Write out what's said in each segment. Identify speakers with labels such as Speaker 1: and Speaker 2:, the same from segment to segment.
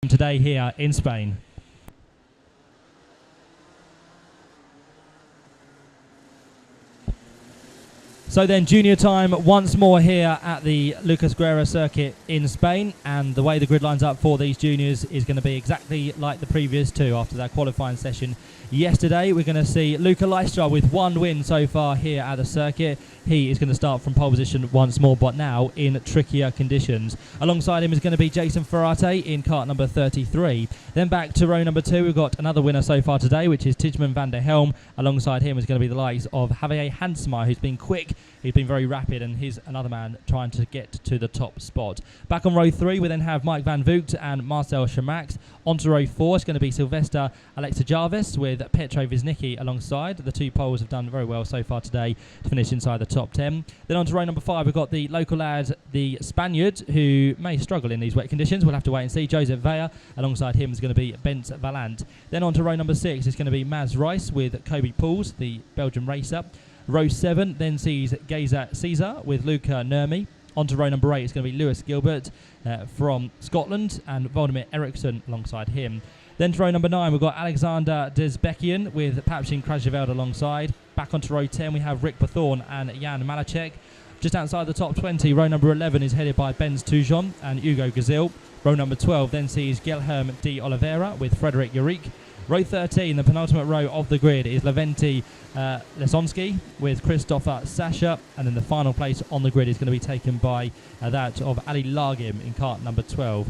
Speaker 1: today here in Spain. So then junior time once more here at the Lucas Guerra circuit in Spain, and the way the grid lines up for these juniors is going to be exactly like the previous two after that qualifying session yesterday. We're going to see Luca Leistra with one win so far here at the circuit. He is going to start from pole position once more, but now in trickier conditions. Alongside him is going to be Jason Ferrate in kart number 33. Then back to row number 2, we've got another winner so far today, which is Tijman van der Helm. Alongside him is going to be the likes of Javier Hansma, who's been quick, he's been very rapid, and he's another man trying to get to the top spot. Back on row 3, we then have Mike Van Voogd and Marcel Chamax. Onto row 4, it's going to be Sylvester Alexa Jarvis with Petro Wisnicki alongside. The two poles have done very well so far today to finish inside the top 10. Then on to row number 5, we've got the local lad, the Spaniard, who may struggle in these wet conditions. We'll have to wait and see. Joseph Vea. Alongside him is going to be Bent Valant. Then on to row number 6, it's going to be Maz Rice with Kobe Pauls, the Belgian racer. Row 7 then sees Geza Caesar with Luca Nurmi. On to row number 8, it's going to be Lewis Gilbert from Scotland, and Vladimir Eriksson alongside him. Then to row number 9, we've got Alexander Desbekian with Papshin Krajeveld alongside. Back onto row 10, we have Rick Bethorn and Jan Malacek. Just outside the top 20, row number 11 is headed by Benz Toujon and Hugo Gazil. Row number 12 then sees Guilherme de Oliveira with Frederick Yurik. Row 13, the penultimate row of the grid, is Leventi Lesonsky with Christopher Sasha. And then the final place on the grid is going to be taken by that of Ali Largim in kart number 12.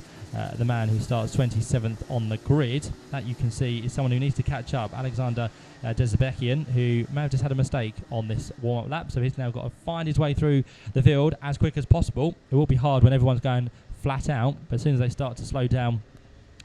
Speaker 1: The man who starts 27th on the grid. That you can see is someone who needs to catch up, Alexander Desbekian, who may have just had a mistake on this warm-up lap. So he's now got to find his way through the field as quick as possible. It will be hard when everyone's going flat out, but as soon as they start to slow down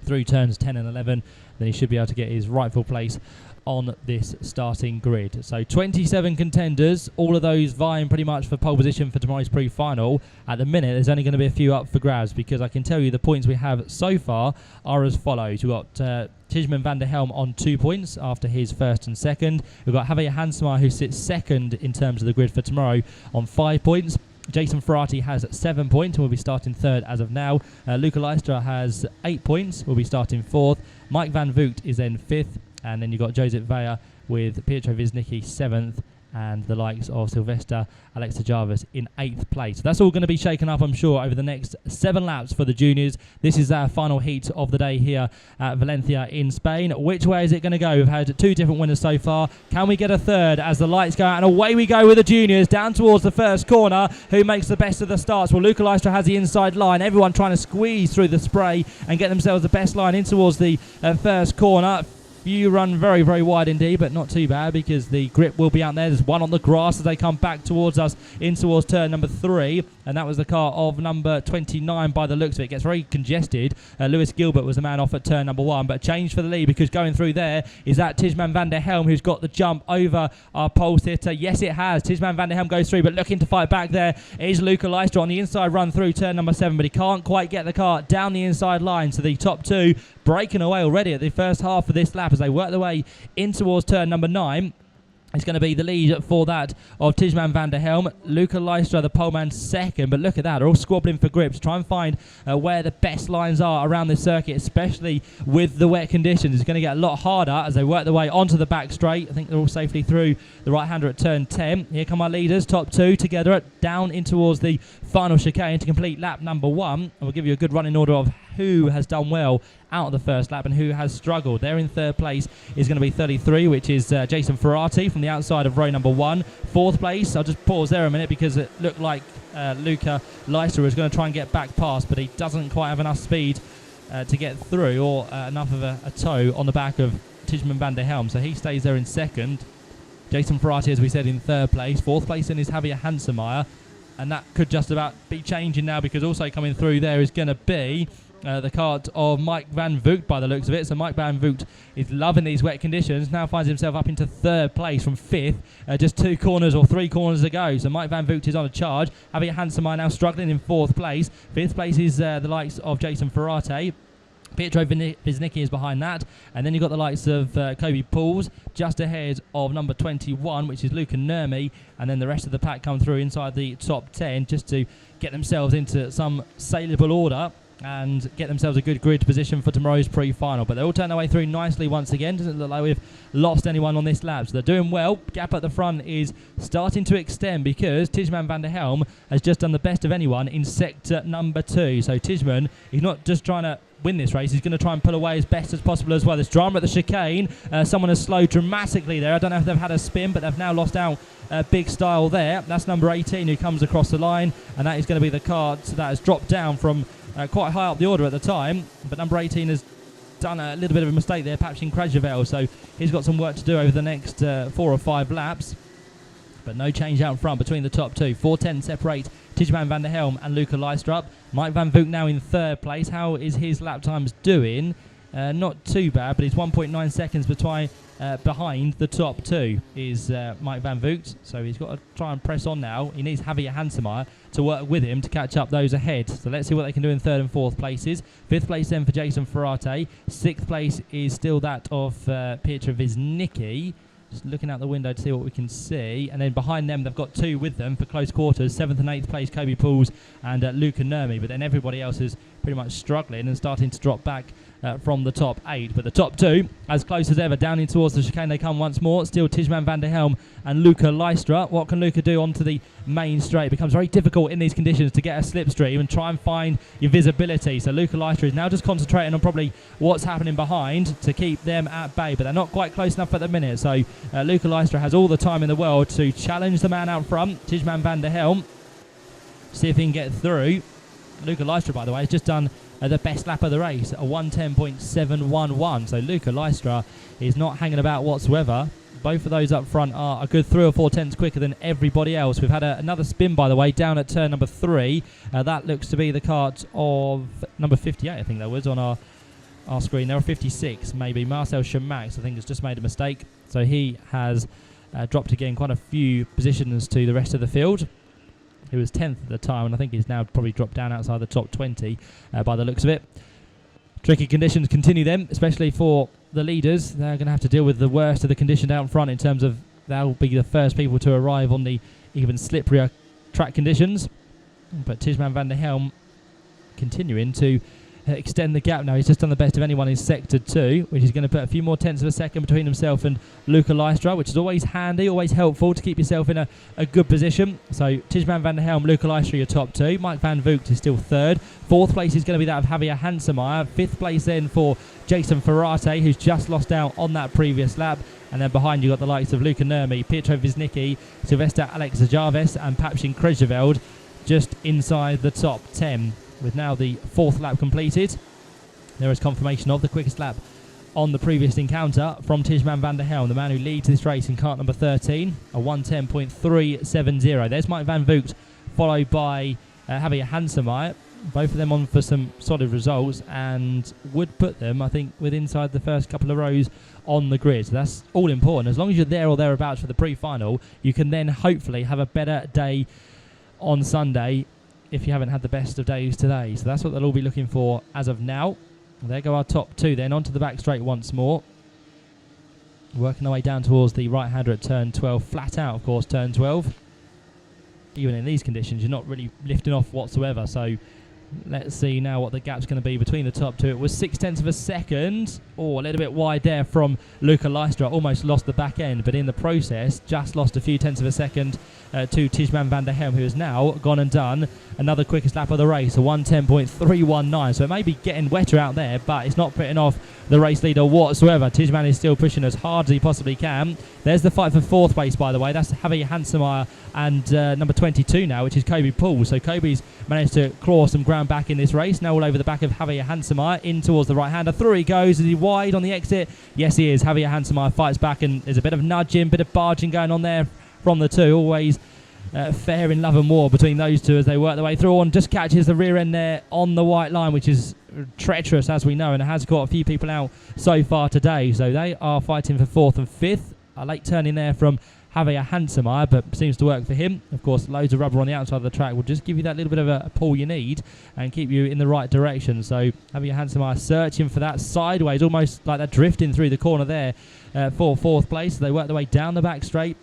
Speaker 1: through turns 10 and 11, then he should be able to get his rightful place on this starting grid. So 27 contenders, all of those vying pretty much for pole position for tomorrow's pre-final. At the minute, there's only going to be a few up for grabs, because I can tell you the points we have so far are as follows. We've got Tijman van der Helm on 2 points after his first and second. We've got Javier Hansma, who sits second in terms of the grid for tomorrow, on 5 points. Jason Ferrati has 7 points and will be starting third as of now. Luca Leistra has 8 points, will be starting fourth. Mike Van Voogd is then fifth. And then you've got Joseph Vea with Pietro Wisnicki 7th, and the likes of Sylvester Alexa Jarvis in 8th place. So that's all going to be shaken up, I'm sure, over the next 7 laps for the juniors. This is our final heat of the day here at Valencia in Spain. Which way is it going to go? We've had 2 different winners so far. Can we get a third as the lights go out? And away we go with the juniors down towards the first corner. Who makes the best of the starts? Well, Luca Leistra has the inside line. Everyone trying to squeeze through the spray and get themselves the best line in towards the first corner. You run very, very wide indeed, but not too bad, because the grip will be out there. There's one on the grass as they come back towards us in towards turn number 3, and that was the car of number 29 by the looks of it. It gets very congested. Lewis Gilbert was the man off at turn number 1, but change for the lead, because going through there is that Tijman van der Helm, who's got the jump over our pole sitter. Yes, it has. Tijman van der Helm goes through, but looking to fight back there is Luca Leistra on the inside run through turn number 7, but he can't quite get the car down the inside line. So the top 2 breaking away already at the first half of this lap as they work their way in towards turn number 9. It's going to be the lead for that of Tijman van der Helm. Luca Leistra, the poleman, second. But look at that. They're all squabbling for grips. Try and find where the best lines are around this circuit, especially with the wet conditions. It's going to get a lot harder as they work their way onto the back straight. I think they're all safely through the right-hander at turn 10. Here come our leaders, top 2 together, down in towards the final chicane to complete lap number 1. And we'll give you a good running order of who has done well out of the first lap and who has struggled. There in third place is going to be 33, which is Jason Ferrati from the outside of row number 1. Fourth place, I'll just pause there a minute, because it looked like Luca Leistra was going to try and get back past, but he doesn't quite have enough speed to get through, or enough of a toe on the back of Tijman van der Helm, so he stays there in second. Jason Ferrati, as we said, in third place. Fourth place in is Javier Hansemeyer, and that could just about be changing now, because also coming through there is going to be the kart of Mike Van Voogd by the looks of it. So Mike Van Voogd is loving these wet conditions. Now finds himself up into third place from 5th. Just 2 corners or 3 corners to go. So Mike Van Voogd is on a charge. Javier Hansemeyer now struggling in 4th place. 5th place is the likes of Jason Ferrate. Pietro Wisnicki is behind that. And then you've got the likes of Kobe Pauls just ahead of number 21, which is Luca Nurmi. And then the rest of the pack come through inside the top 10 just to get themselves into some saleable order and get themselves a good grid position for tomorrow's pre-final. But they all turn their way through nicely once again. Doesn't look like we've lost anyone on this lap. So they're doing well. Gap at the front is starting to extend because Tijman van der Helm has just done the best of anyone in sector number 2. So Tijman, he's not just trying to win this race, he's going to try and pull away as best as possible as well. There's drama at the chicane. Someone has slowed dramatically there. I don't know if they've had a spin, but they've now lost out big style there. That's number 18 who comes across the line, and that is going to be the car that has dropped down from quite high up the order at the time. But number 18 has done a little bit of a mistake there, patching Krajvel, so he's got some work to do over the next 4 or 5 laps. But no change out front between the top two. 4:10 separate Tijman van der Helm and Luca Lystrup. Mike Van Vook now in 3rd place. How is his lap times doing? Not too bad, but he's 1.9 seconds behind the top two is Mike Van Voogd. So he's got to try and press on now. He needs Javier Hansemeyer to work with him to catch up those ahead. So let's see what they can do in 3rd and 4th places. 5th place then for Jason Ferrate. 6th place is still that of Pietro Wisnicki. Just looking out the window to see what we can see. And then behind them, they've got 2 with them for close quarters. 7th and 8th place, Kobe Pools and Luca Nurmi. But then everybody else is pretty much struggling and starting to drop back from the top 8. But the top 2, as close as ever, down in towards the chicane they come once more. Still Tijman van der Helm and Luca Lystra. What can Luca do onto the main straight? It becomes very difficult in these conditions to get a slipstream and try and find your visibility. So Luca Lystra is now just concentrating on probably what's happening behind to keep them at bay. But they're not quite close enough at the minute. So Luca Lystra has all the time in the world to challenge the man out front, Tijman van der Helm. See if he can get through. Luca Lystra, by the way, has just done the best lap of the race, a 1:10.711. So Luca Lystra is not hanging about whatsoever. Both of those up front are a good 3 or 4 tenths quicker than everybody else. We've had another spin, by the way, down at turn number 3. That looks to be the kart of number 58, I think that was, on our screen. There were 56, maybe. Marcel Chamax, I think, has just made a mistake. So he has dropped again quite a few positions to the rest of the field. He was 10th at the time, and I think he's now probably dropped down outside the top 20 by the looks of it. Tricky conditions continue then, especially for the leaders. They're going to have to deal with the worst of the condition out front in terms of they'll be the first people to arrive on the even slipperier track conditions. But Tijman van der Helm continuing to extend the gap now. He's just done the best of anyone in sector 2, which is going to put a few more tenths of a second between himself and Luca Lystra, which is always handy, always helpful to keep yourself in a good position. So Tijman van der Helm, Luca Lystra, your top 2. Mike Van Voogd is still 3rd. 4th place is going to be that of Javier Hansemeyer. 5th place then for Jason Ferrate, who's just lost out on that previous lap. And then behind you got the likes of Luca Nurmi, Pietro Wisnicki, Sylvester Alex Jarvis and Papshin Krejeveld just inside the top 10. With now the 4th lap completed, there is confirmation of the quickest lap on the previous encounter from Tijman van der Helm, the man who leads this race in kart number 13, a 1:10.370. There's Mike Van Voogd, followed by Javier Hansemeyer. Both of them on for some solid results and would put them, I think, with inside the first couple of rows on the grid. So that's all important. As long as you're there or thereabouts for the pre-final, you can then hopefully have a better day on Sunday if you haven't had the best of days today. So that's what they'll all be looking for as of now. There go our top 2 then, onto the back straight once more. Working our way down towards the right-hander at turn 12. Flat out, of course, turn 12. Even in these conditions, you're not really lifting off whatsoever. So let's see now what the gap's going to be between the top 2. It was 0.6 of a second. Oh, a little bit wide there from Luca Lystra. Almost lost the back end, but in the process, just lost a few tenths of a second to Tijman van der Helm, who has now gone and done another quickest lap of the race, a 1:10.319. So it may be getting wetter out there, but it's not putting off the race leader whatsoever. Tijman is still pushing as hard as he possibly can. There's the fight for 4th place, by the way. That's Javier Hansemeyer and number 22 now, which is Kobe Poole. So Kobe's managed to claw some ground back in this race. Now all over the back of Javier Hansemeyer, in towards the right-hander. Through he goes. Is he wide on the exit? Yes, he is. Javier Hansemeyer fights back, and there's a bit of nudging, bit of barging going on there from the two. Always fair in love and war between those two as they work their way through, and just catches the rear end there on the white line, which is treacherous, as we know, and it has got a few people out so far today. So they are fighting for 4th and 5th. A late turn in there from Javier Hansemeyer, but seems to work for him. Of course, loads of rubber on the outside of the track will just give you that little bit of a pull you need and keep you in the right direction. So Javier Hansemeyer searching for that sideways, almost like that drifting through the corner there for 4th place. They work their way down the back straight.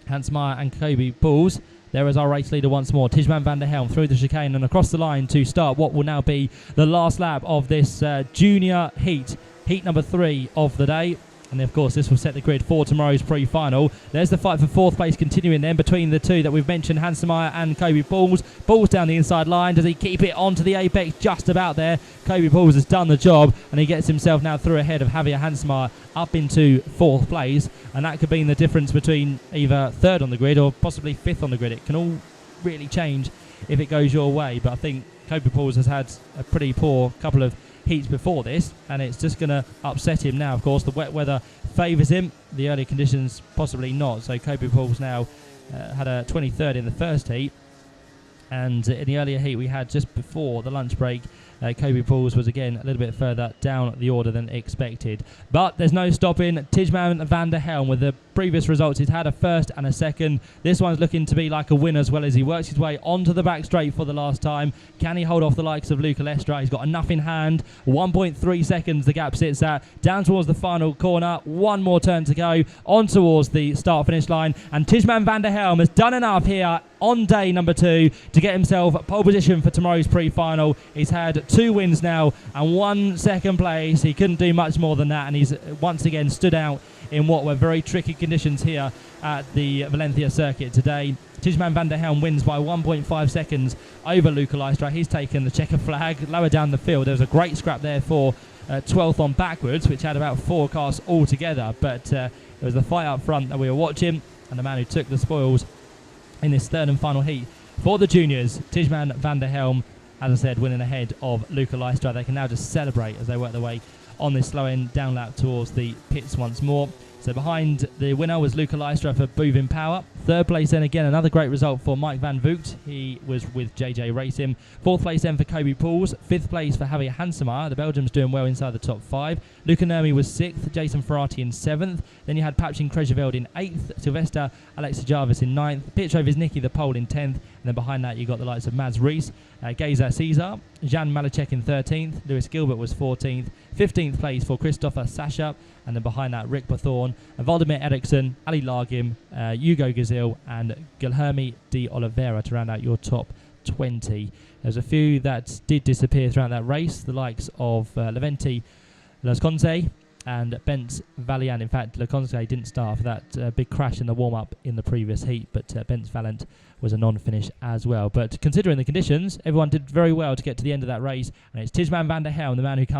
Speaker 1: Hansemeyer and Kobe Pools There is our race leader once more, Tijman van der Helm, through the chicane and across the line to start what will now be the last lap of this junior heat number 3 of the day. And of course, this will set the grid for tomorrow's pre-final. There's the fight for 4th place continuing then between the two that we've mentioned, Hansemeyer and Kobe Pauls. Pauls down the inside line. Does he keep it onto the apex? Just about there. Kobe Pauls has done the job, and he gets himself now through ahead of Javier Hansemeyer up into 4th place. And that could be the difference between either 3rd on the grid or possibly 5th on the grid. It can all really change if it goes your way. But I think Kobe Pauls has had a pretty poor couple of heats before this, and it's just going to upset him now. Of course, the wet weather favours him, the early conditions possibly not. So Kobe Pauls now had a 23rd in the first heat, and in the earlier heat we had just before the lunch break, Kobe Pauls was again a little bit further down the order than expected. But there's no stopping Tijman van der Helm. With the previous results, he's had a 1st and a 2nd. This one's looking to be like a win as well, as he works his way onto the back straight for the last time. Can he hold off the likes of Luca Lestra? He's got enough in hand. 1.3 seconds the gap sits at. Down towards the final corner. One more turn to go. On towards the start-finish line. And Tijman van der Helm has done enough here on day number 2 to get himself pole position for tomorrow's pre-final. He's had 2 wins now and 1 second place. He couldn't do much more than that, and he's once again stood out in what were very tricky conditions here at the Valencia circuit today. Tijman van der Helm wins by 1.5 seconds over Luca Lestra. He's taken the checker flag lower down the field. There was a great scrap there for 12th on backwards, which had about 4 cars altogether, but it was the fight up front that we were watching, and the man who took the spoils in this 3rd and final heat for the juniors, Tijman van der Helm, as I said, winning ahead of Luca Lestra. They can now just celebrate as they work their way on this slow end down lap towards the pits once more. So behind the winner was Luca Lestra for Boovin Power. 3rd place then again, another great result for Mike van Voogd. He was with JJ Racing. 4th place then for Kobe Pauls. 5th place for Javier Hansemeyer. The Belgium's doing well inside the top 5. Luca Nurmi was 6th. Jason Ferrati in 7th. Then you had Papchin Krejeveld in 8th. Sylvester Alexi Jarvis in 9th. Pietro Visnicki the pole in 10th. And then behind that you got the likes of Mads Rees, Geza Caesar, Jan Malacek in 13th. Lewis Gilbert was 14th. 15th place for Christopher Sasha. And then behind that, Rick Bethorn, Valdemir Eriksson, Ali Largim, Hugo Gazil, and Guilherme de Oliveira to round out your top 20. There's a few that did disappear throughout that race, the likes of Leventi Lasconce and Bence Valiant. In fact, Lasconce didn't start for that big crash in the warm-up in the previous heat, but Bence Valiant was a non-finish as well. But considering the conditions, everyone did very well to get to the end of that race, and it's Tijman van der Helm, the man who comes